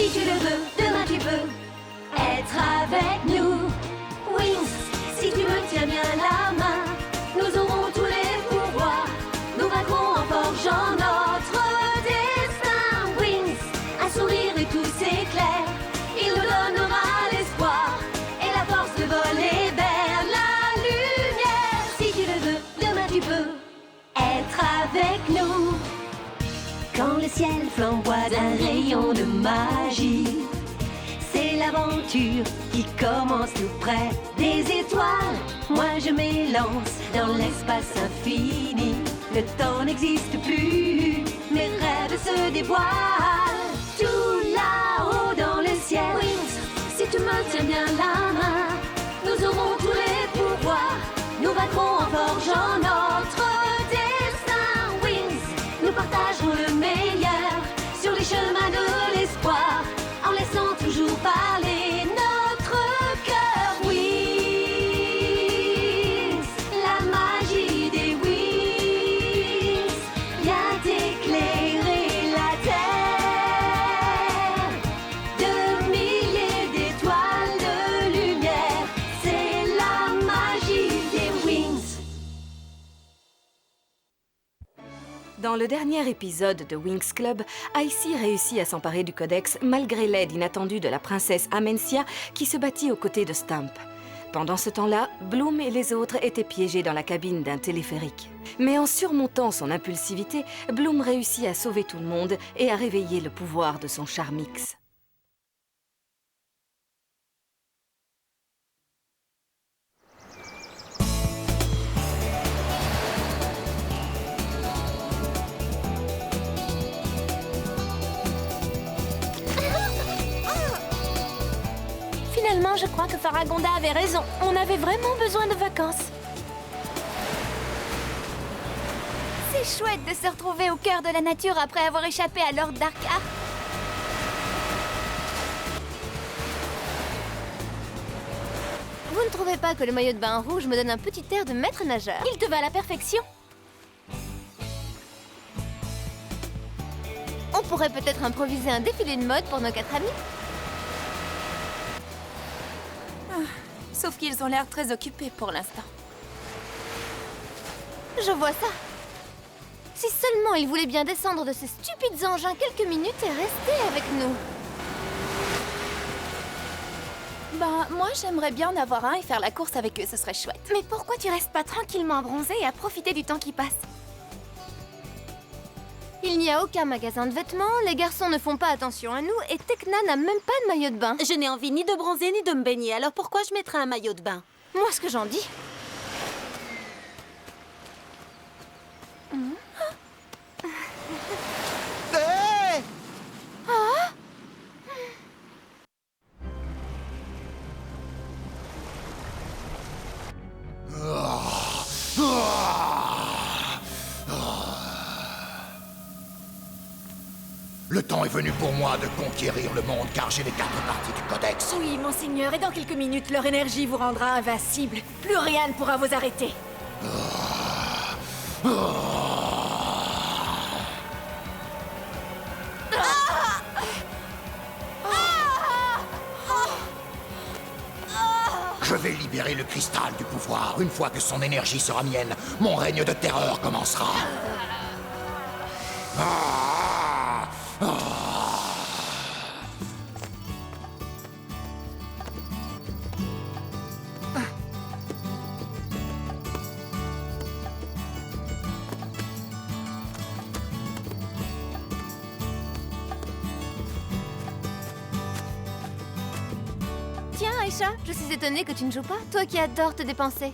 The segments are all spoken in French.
Si tu le veux, demain tu peux être avec nous. Wings, si tu me tiens bien la main, nous aurons tous les pouvoirs. Nous vaincrons en forgeant notre destin. Wings, un sourire et tout s'éclaire. Il nous donnera l'espoir et la force de voler vers la lumière. Si tu le veux, demain tu peux être avec nous. Quand le ciel flamboie d'un rayon de magie, c'est l'aventure qui commence tout près des étoiles. Moi je m'élance dans l'espace infini. Le temps n'existe plus, mes rêves se dévoilent. Tout là-haut dans le ciel. Wings, si tu me tiens bien la main, nous aurons tous les pouvoirs. Nous vaincrons en forgeant notre destin. Wings, nous partagerons le meilleur sur les chemins de l'espoir, en laissant toujours parler notre cœur. Wings, la magie des wings vient éclairer la terre. De milliers d'étoiles de lumière, c'est la magie des wings. Dans le dernier épisode de Winx Club, Icy réussit à s'emparer du codex malgré l'aide inattendue de la princesse Amencia qui se battit aux côtés de Stamp. Pendant ce temps-là, Bloom et les autres étaient piégés dans la cabine d'un téléphérique. Mais en surmontant son impulsivité, Bloom réussit à sauver tout le monde et à réveiller le pouvoir de son Charmix. Finalement, je crois que Faragonda avait raison. On avait vraiment besoin de vacances. C'est chouette de se retrouver au cœur de la nature après avoir échappé à Lord Darkheart. Vous ne trouvez pas que le maillot de bain rouge me donne un petit air de maître nageur? Il te va à la perfection. On pourrait peut-être improviser un défilé de mode pour nos 4 amis. Sauf qu'ils ont l'air très occupés pour l'instant. Je vois ça. Si seulement ils voulaient bien descendre de ces stupides engins quelques minutes et rester avec nous. Bah, moi j'aimerais bien en avoir un et faire la course avec eux, ce serait chouette. Mais pourquoi tu restes pas tranquillement à bronzer et à profiter du temps qui passe? Il n'y a aucun magasin de vêtements, les garçons ne font pas attention à nous et Tekna n'a même pas de maillot de bain. Je n'ai envie ni de bronzer ni de me baigner, alors pourquoi je mettrais un maillot de bain? Moi, ce que j'en dis. Hé! Le temps est venu pour moi de conquérir le monde car j'ai les 4 parties du codex. Oui, monseigneur, et dans quelques minutes, leur énergie vous rendra invincible. Plus rien ne pourra vous arrêter. Je vais libérer le cristal du pouvoir. Une fois que son énergie sera mienne, mon règne de terreur commencera. Tiens, Aïcha, je suis étonnée que tu ne joues pas, toi qui adores te dépenser.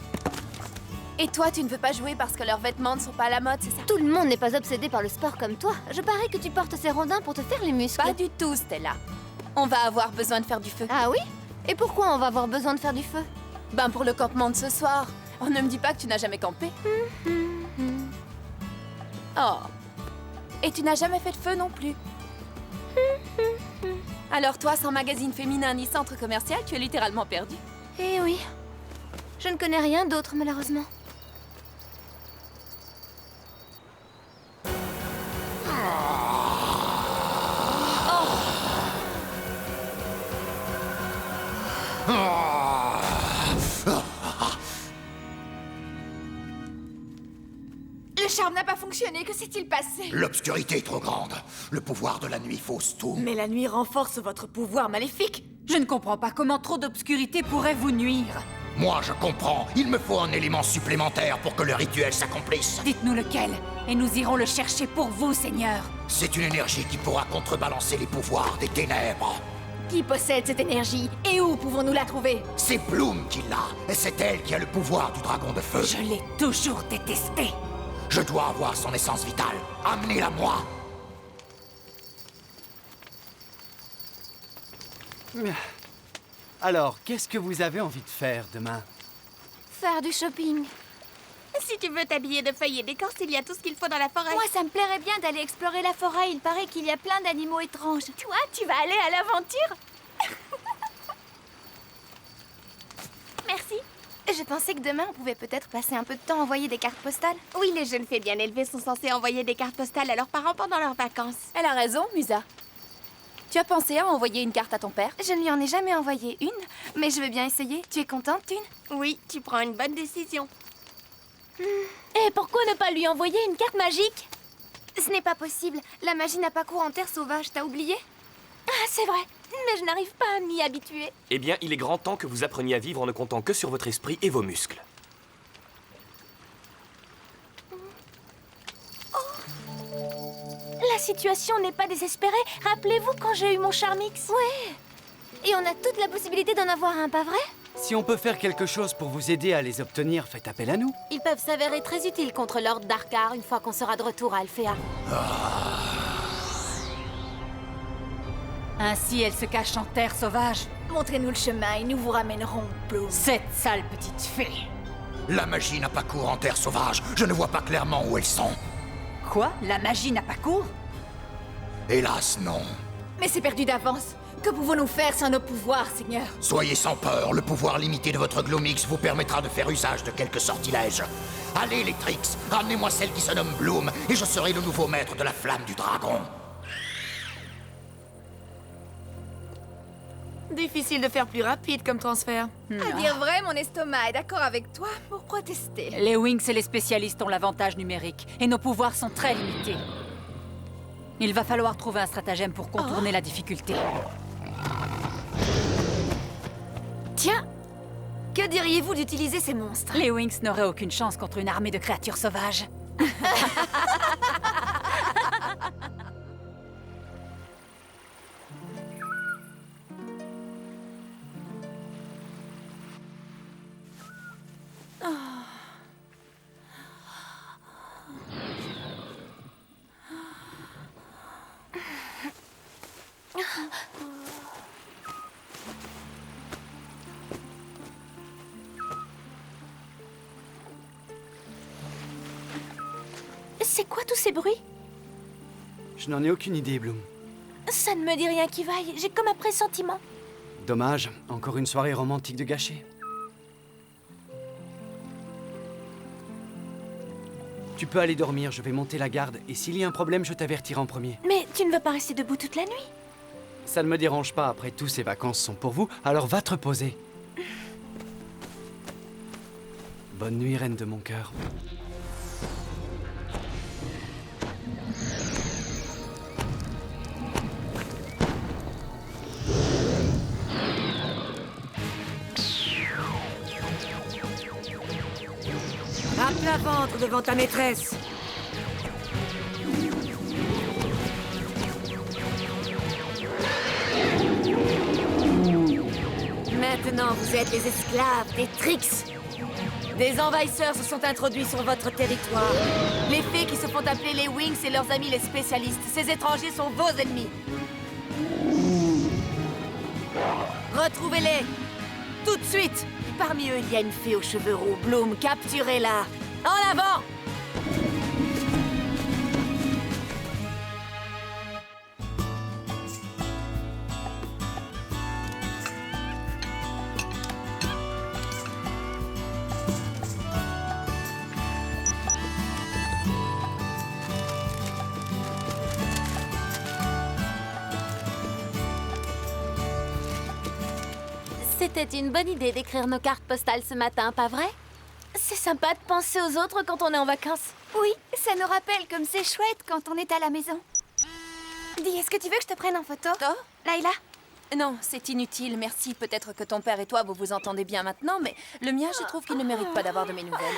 Et toi, tu ne veux pas jouer parce que leurs vêtements ne sont pas à la mode, c'est ça? Tout le monde n'est pas obsédé par le sport comme toi. Je parie que tu portes ces rondins pour te faire les muscles. Pas du tout, Stella. On va avoir besoin de faire du feu. Ah oui? Et pourquoi on va avoir besoin de faire du feu? Ben pour le campement de ce soir. Oh, ne me dis pas que tu n'as jamais campé. Oh. Et tu n'as jamais fait de feu non plus. Alors toi, sans magazine féminin ni centre commercial, tu es littéralement perdu. Eh oui. Je ne connais rien d'autre, malheureusement. charme n'a pas fonctionné, que s'est-il passé? L'obscurité est trop grande. Le pouvoir de la nuit fausse tout. Mais la nuit renforce votre pouvoir maléfique. Je ne comprends pas comment trop d'obscurité pourrait vous nuire. Moi, je comprends. Il me faut un élément supplémentaire pour que le rituel s'accomplisse. Dites-nous lequel, et nous irons le chercher pour vous, Seigneur. C'est une énergie qui pourra contrebalancer les pouvoirs des ténèbres. Qui possède cette énergie? Et où pouvons-nous la trouver? C'est Bloom qui l'a, et c'est elle qui a le pouvoir du dragon de feu. Je l'ai toujours détesté. Je dois avoir son essence vitale. Amenez-la moi. Alors, qu'est-ce que vous avez envie de faire demain? Faire du shopping. Si tu veux t'habiller de feuilles et d'écorce, il y a tout ce qu'il faut dans la forêt. Moi, ça me plairait bien d'aller explorer la forêt. Il paraît qu'il y a plein d'animaux étranges. Toi, tu vas aller à l'aventure? Merci. Je pensais que demain, on pouvait peut-être passer un peu de temps à envoyer des cartes postales. Oui, les jeunes filles bien élevées sont censées envoyer des cartes postales à leurs parents pendant leurs vacances. Elle a raison, Musa. Tu as pensé à envoyer une carte à ton père? Je ne lui en ai jamais envoyé une, mais je veux bien essayer. Tu es contente, Thune? Oui, tu prends une bonne décision. Et pourquoi ne pas lui envoyer une carte magique? Ce n'est pas possible. La magie n'a pas cours en terre sauvage, t'as oublié? Ah, c'est vrai. Mais je n'arrive pas à m'y habituer. Eh bien, il est grand temps que vous appreniez à vivre en ne comptant que sur votre esprit et vos muscles. La situation n'est pas désespérée. Rappelez-vous quand j'ai eu mon Charmix? Ouais. Et on a toute la possibilité d'en avoir un, pas vrai? Si on peut faire quelque chose pour vous aider à les obtenir, faites appel à nous. Ils peuvent s'avérer très utiles contre Lord Darkar une fois qu'on sera de retour à Alphéa. Ainsi, elle se cache en terre sauvage. Montrez-nous le chemin et nous vous ramènerons Bloom. Cette sale petite fée. La magie n'a pas cours en terre sauvage. Je ne vois pas clairement où elles sont. Quoi? La magie n'a pas cours? Hélas, non. Mais c'est perdu d'avance. Que pouvons-nous faire sans nos pouvoirs, Seigneur? Soyez sans peur, le pouvoir limité de votre Gloomix vous permettra de faire usage de quelques sortilèges. Allez, les Trix, ramenez-moi celle qui se nomme Bloom, et je serai le nouveau maître de la flamme du dragon. Difficile de faire plus rapide comme transfert. À dire vrai, mon estomac est d'accord avec toi pour protester. Les Wings et les spécialistes ont l'avantage numérique, et nos pouvoirs sont très limités. Il va falloir trouver un stratagème pour contourner la difficulté. Tiens, que diriez-vous d'utiliser ces monstres? Les Wings n'auraient aucune chance contre une armée de créatures sauvages. C'est quoi tous ces bruits? Je n'en ai aucune idée, Bloom. Ça ne me dit rien qui vaille. J'ai comme un pressentiment. Dommage, encore une soirée romantique de gâcher. Tu peux aller dormir, je vais monter la garde, et s'il y a un problème, je t'avertirai en premier. Mais tu ne veux pas rester debout toute la nuit? Ça ne me dérange pas, après tout, ces vacances sont pour vous, alors va te reposer. Bonne nuit, reine de mon cœur. À plat ventre devant ta maîtresse. Maintenant, vous êtes les esclaves des Trix. Des envahisseurs se sont introduits sur votre territoire. Les fées qui se font appeler les Wings et leurs amis les spécialistes. Ces étrangers sont vos ennemis. Retrouvez-les. Tout de suite. Parmi eux, il y a une fée aux cheveux roux. Bloom, capturez-la. En avant! C'était une bonne idée d'écrire nos cartes postales ce matin, pas vrai? C'est sympa de penser aux autres quand on est en vacances. Oui, ça nous rappelle comme c'est chouette quand on est à la maison. Dis, est-ce que tu veux que je te prenne en photo? Oh Laïla? Non, c'est inutile, merci. Peut-être que ton père et toi, vous vous entendez bien maintenant, mais le mien, je trouve qu'il ne mérite pas d'avoir de mes nouvelles.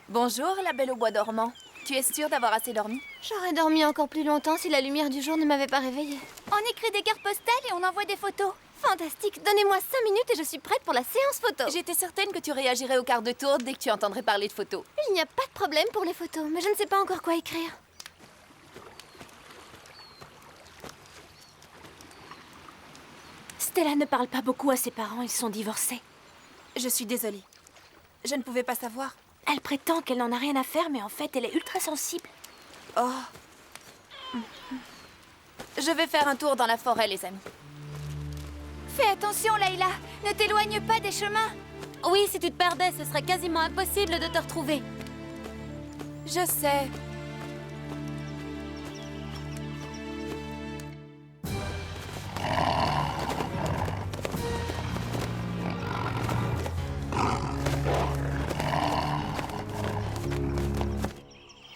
Bonjour, la belle au bois dormant. Tu es sûre d'avoir assez dormi? J'aurais dormi encore plus longtemps si la lumière du jour ne m'avait pas réveillée. On écrit des cartes postales et on envoie des photos. Fantastique, donnez-moi 5 minutes et je suis prête pour la séance photo. J'étais certaine que tu réagirais au quart de tour dès que tu entendrais parler de photos. Il n'y a pas de problème pour les photos, mais je ne sais pas encore quoi écrire. Stella ne parle pas beaucoup à ses parents, ils sont divorcés. Je suis désolée. Je ne pouvais pas savoir. Elle prétend qu'elle n'en a rien à faire, mais en fait, elle est ultra sensible. Oh. Je vais faire un tour dans la forêt, les amis. Fais attention, Laïla. Ne t'éloigne pas des chemins. Oui, si tu te perdais, ce serait quasiment impossible de te retrouver. Je sais.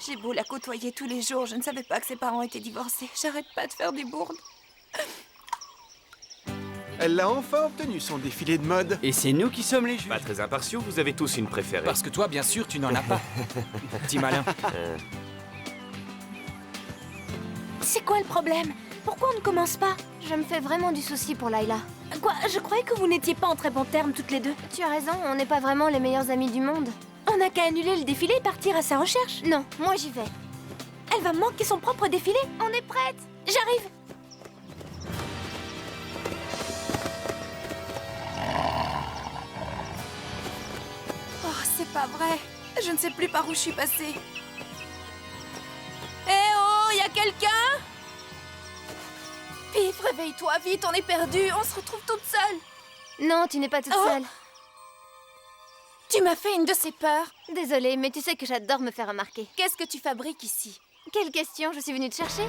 J'ai beau la côtoyer tous les jours, je ne savais pas que ses parents étaient divorcés. J'arrête pas de faire des bourdes. Elle l'a enfin obtenu, son défilé de mode. Et c'est nous qui sommes les juges. Pas très impartiaux, vous avez tous une préférée. Parce que toi, bien sûr, tu n'en as pas. Petit malin. C'est quoi le problème? Pourquoi on ne commence pas? Je me fais vraiment du souci pour Laïla. Quoi? Je croyais que vous n'étiez pas en très bons termes toutes les deux. Tu as raison, on n'est pas vraiment les meilleurs amis du monde. On n'a qu'à annuler le défilé et partir à sa recherche. Non, moi j'y vais. Elle va manquer son propre défilé. On est prête. J'arrive. Oh, c'est pas vrai. Je ne sais plus par où je suis passée. Eh oh, y a quelqu'un? Pif, réveille-toi vite, on est perdu. On se retrouve toute seule. Non, tu n'es pas toute seule. Tu m'as fait une de ces peurs. Désolée, mais tu sais que j'adore me faire remarquer. Qu'est-ce que tu fabriques ici? Quelle question, je suis venue te chercher.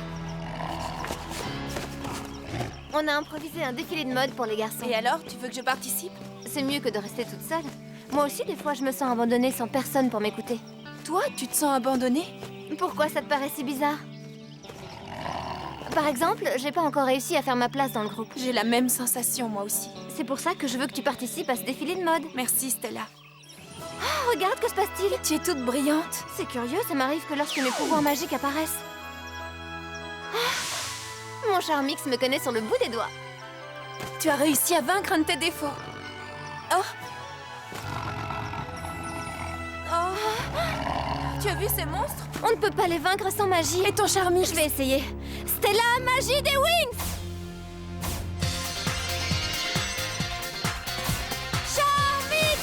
On a improvisé un défilé de mode pour les garçons. Et alors, tu veux que je participe? C'est mieux que de rester toute seule. Moi aussi, des fois, je me sens abandonnée sans personne pour m'écouter. Toi, tu te sens abandonnée? Pourquoi ça te paraît si bizarre? Par exemple, j'ai pas encore réussi à faire ma place dans le groupe. J'ai la même sensation, moi aussi. C'est pour ça que je veux que tu participes à ce défilé de mode. Merci, Stella. Oh, regarde, que se passe-t-il? Tu es toute brillante. C'est curieux, ça m'arrive que lorsque mes pouvoirs magiques apparaissent. Ah, mon Charmix me connaît sur le bout des doigts. Tu as réussi à vaincre un de tes défauts. Oh. Oh. Tu as vu ces monstres? On ne peut pas les vaincre sans magie. Et ton Charmix? Je vais essayer. Stella, magie des Wings! Charmix!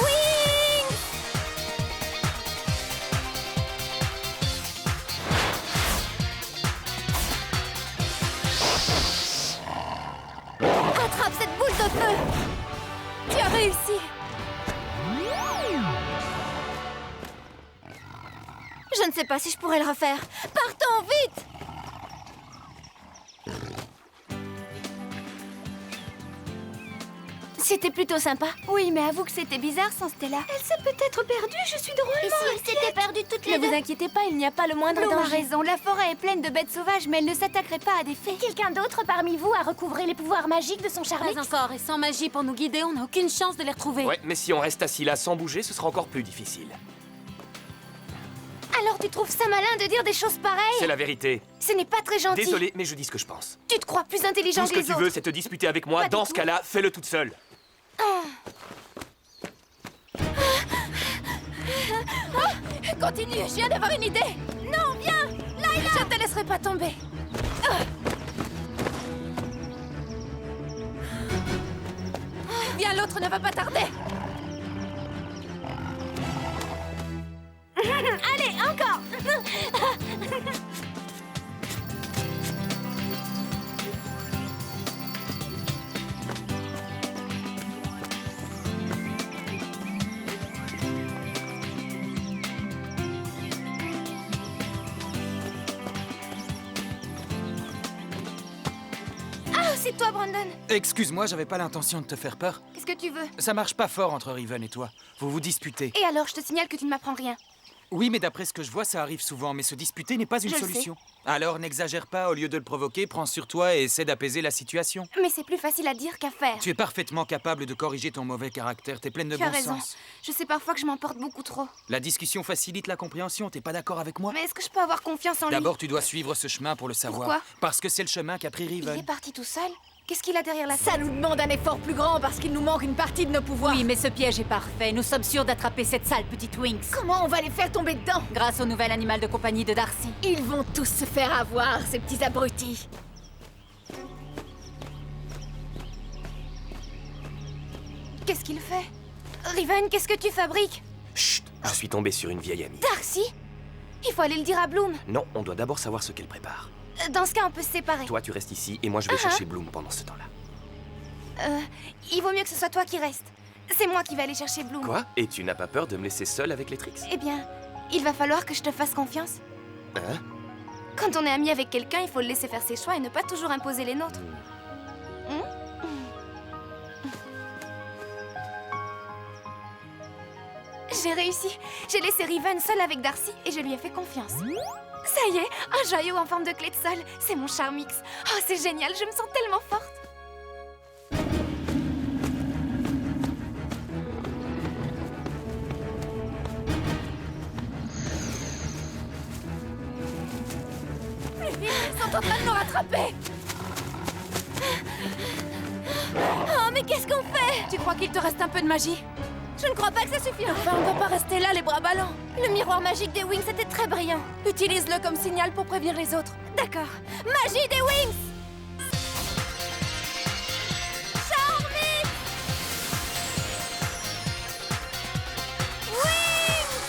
Wings! Attrape cette boule de feu! Tu as réussi! Je ne sais pas si je pourrais le refaire. Partons, vite! C'était plutôt sympa. Oui, mais avoue que c'était bizarre sans Stella. Elle s'est peut-être perdue, je suis drôlement Et si elle s'était perdue toutes les Ne deux? vous inquiétez pas, il n'y a pas le moindre Bloom a danger. raison, la forêt est pleine de bêtes sauvages, mais elle ne s'attaquerait pas à des fées. Quelqu'un d'autre parmi vous a recouvré les pouvoirs magiques de son Charmix? Pas encore, et sans magie pour nous guider, on n'a aucune chance de les retrouver. Ouais, mais si on reste assis là sans bouger, ce sera encore plus difficile. Alors tu trouves ça malin de dire des choses pareilles? C'est la vérité. Ce n'est pas très gentil. Désolé, mais je dis ce que je pense. Tu te crois plus intelligent Tout ce que que les tu autres. veux, c'est te disputer avec moi. Pas Dans du ce tout. cas-là, fais-le toute seule. Continue, je viens d'avoir une idée. Non, viens! Laïla! Je te laisserai pas tomber. Viens, l'autre ne va pas tarder. Allez, encore! c'est toi, Brandon. Excuse-moi, j'avais pas l'intention de te faire peur. Qu'est-ce que tu veux? Ça marche pas fort entre Riven et toi. Vous vous disputez. Et alors, je te signale que tu ne m'apprends rien. Oui, mais d'après ce que je vois, ça arrive souvent. Mais se disputer n'est pas une Je le solution. Alors n'exagère pas, au lieu de le provoquer, prends sur toi et essaie d'apaiser la situation. Mais c'est plus facile à dire qu'à faire. Tu es parfaitement capable de corriger ton mauvais caractère. T'es pleine de Tu as bon raison. sens. Je sais parfois que je m'emporte beaucoup trop. La discussion facilite la compréhension. T'es pas d'accord avec moi? Mais est-ce que je peux avoir confiance en lui? D'abord, tu dois suivre ce chemin pour le savoir. Pourquoi? Parce que c'est le chemin qu'a pris Il Riven. est parti tout seul? Qu'est-ce qu'il a derrière la Ça tête? nous demande un effort plus grand parce qu'il nous manque une partie de nos pouvoirs. Oui, mais ce piège est parfait. Nous sommes sûrs d'attraper cette sale petite Winx. Comment on va les faire tomber dedans? Grâce au nouvel animal de compagnie de Darcy. Ils vont tous se faire avoir, ces petits abrutis. Qu'est-ce qu'il fait? Riven, qu'est-ce que tu fabriques? Chut, je suis tombé sur une vieille amie. Darcy? Il faut aller le dire à Bloom. Non, on doit d'abord savoir ce qu'elle prépare. Dans ce cas, on peut se séparer. Toi, tu restes ici et moi, je vais chercher Bloom pendant ce temps-là. Il vaut mieux que ce soit toi qui reste. C'est moi qui vais aller chercher Bloom. Quoi? Et tu n'as pas peur de me laisser seule avec les tricks? Eh bien, il va falloir que je te fasse confiance. Hein? Quand on est ami avec quelqu'un, il faut le laisser faire ses choix et ne pas toujours imposer les nôtres. J'ai réussi. J'ai laissé Riven seule avec Darcy et je lui ai fait confiance. Ça y est, un joyau en forme de clé de sol. C'est mon Charmix. Oh, c'est génial, je me sens tellement forte. Ils sont en train de nous rattraper. Oh, mais qu'est-ce qu'on fait? Tu crois qu'il te reste un peu de magie? Je ne crois pas que ça suffira. Enfin, on ne peut pas rester là, les bras ballants. Le miroir magique des Wings était très brillant. Utilise-le comme signal pour prévenir les autres. D'accord. Magie des Wings! Charmix! Wings!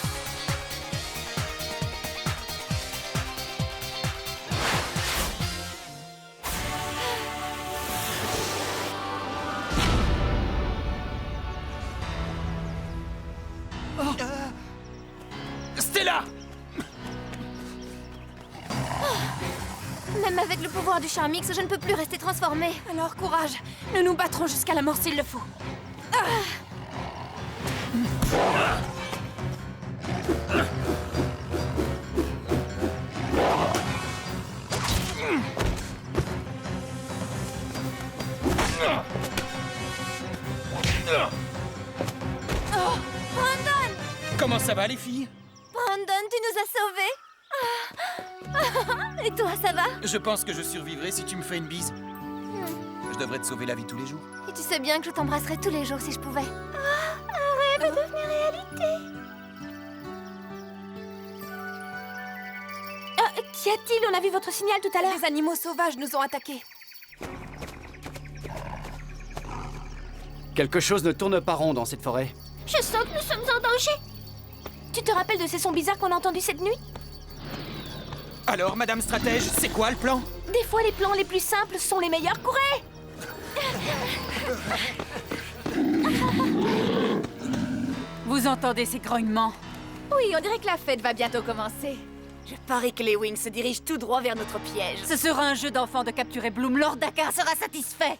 Stella! Même avec le pouvoir du Charmix, je ne peux plus rester transformée. Alors courage, nous nous battrons jusqu'à la mort s'il le faut. Oh, Brandon! Comment ça va, les filles? Brandon, tu nous as sauvés. Et toi, ça va? Je pense que je survivrai si tu me fais une bise. Je devrais te sauver la vie tous les jours. Et tu sais bien que je t'embrasserais tous les jours si je pouvais. Un rêve est devenu réalité. Qu'y a-t-il? On a vu votre signal tout à l'heure. Les animaux sauvages nous ont attaqués. Quelque chose ne tourne pas rond dans cette forêt. Je sens que nous sommes en danger. Tu te rappelles de ces sons bizarres qu'on a entendus cette nuit? Alors, Madame Stratège, c'est quoi le plan? Des fois, les plans les plus simples sont les meilleurs. Courez! Vous entendez ces grognements? Oui, on dirait que la fête va bientôt commencer. Je parie que les Wings se dirigent tout droit vers notre piège. Ce sera un jeu d'enfant de capturer Bloom. Lord Dakar sera satisfait.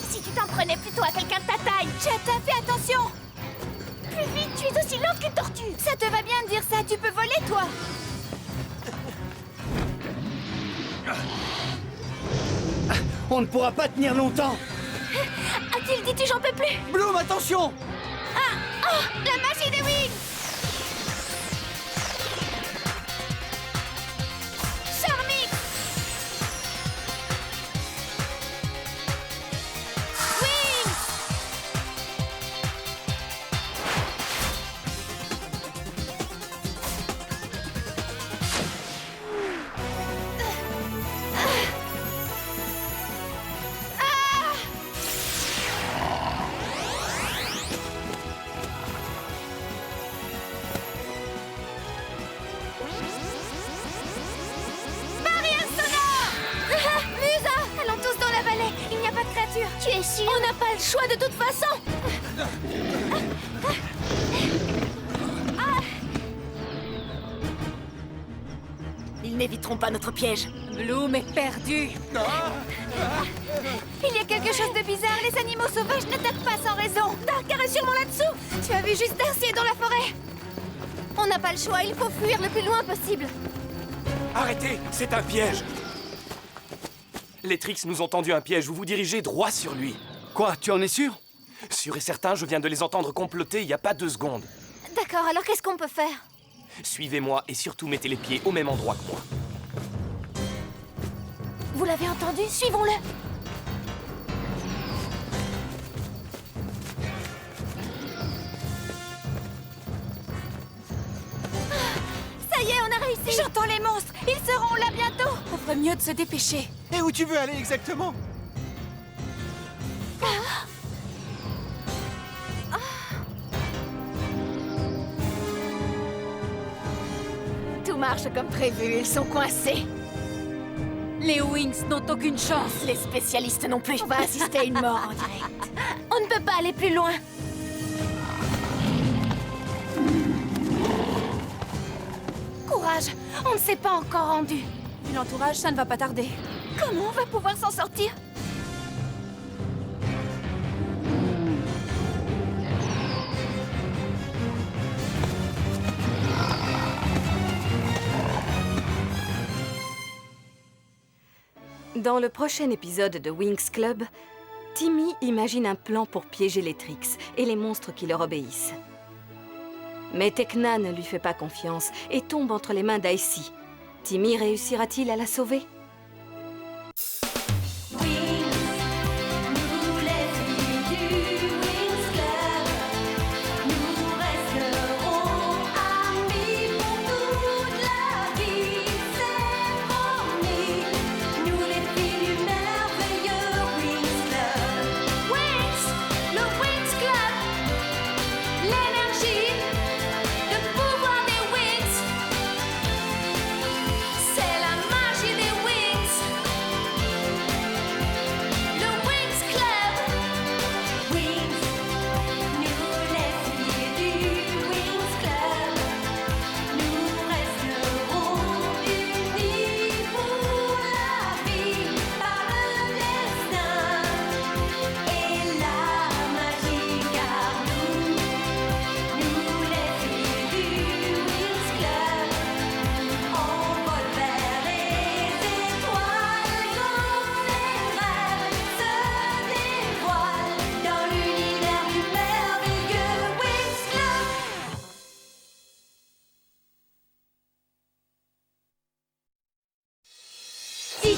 Si tu t'en prenais plutôt à quelqu'un de ta taille. Chata, fais attention! Plus vite, tu es aussi lente qu'une tortue. Ça te va bien de dire ça, tu peux voler, toi. On ne pourra pas tenir longtemps. A-t-il dit tu j'en peux plus? Bloom, attention! Oh, la magie des Wings! Charmix! Wings! n'a pas le choix de toute façon. Ils n'éviteront pas notre piège. Bloom est perdu. Il y a quelque chose de bizarre. Les animaux sauvages n'attaquent pas sans raison. Dark, rassure-moi là-dessous. Tu as vu juste Darcy dans la forêt. On n'a pas le choix. Il faut fuir le plus loin possible. Arrêtez, c'est un piège. Les Trix nous ont tendu un piège, vous vous dirigez droit sur lui. Quoi, tu en es sûr? Sûr et certain, je viens de les entendre comploter il y a pas 2 secondes. D'accord, alors qu'est-ce qu'on peut faire? Suivez-moi et surtout mettez les pieds au même endroit que moi. Vous l'avez entendu? Suivons-le. Ça y est, on a réussi. J'entends les monstres. Ils seront là bientôt. On ferait mieux de se dépêcher. Et où tu veux aller exactement? Tout marche comme prévu. Ils sont coincés. Les Wings n'ont aucune chance. Les spécialistes non plus. On va assister à une mort en direct. On ne peut pas aller plus loin. Courage, on ne s'est pas encore rendu. Vu l'entourage, ça ne va pas tarder. Comment on va pouvoir s'en sortir? Dans le prochain épisode de Winx Club, Timmy imagine un plan pour piéger les Trix et les monstres qui leur obéissent. Mais Tecna ne lui fait pas confiance et tombe entre les mains d'Icy. Timmy réussira-t-il à la sauver ?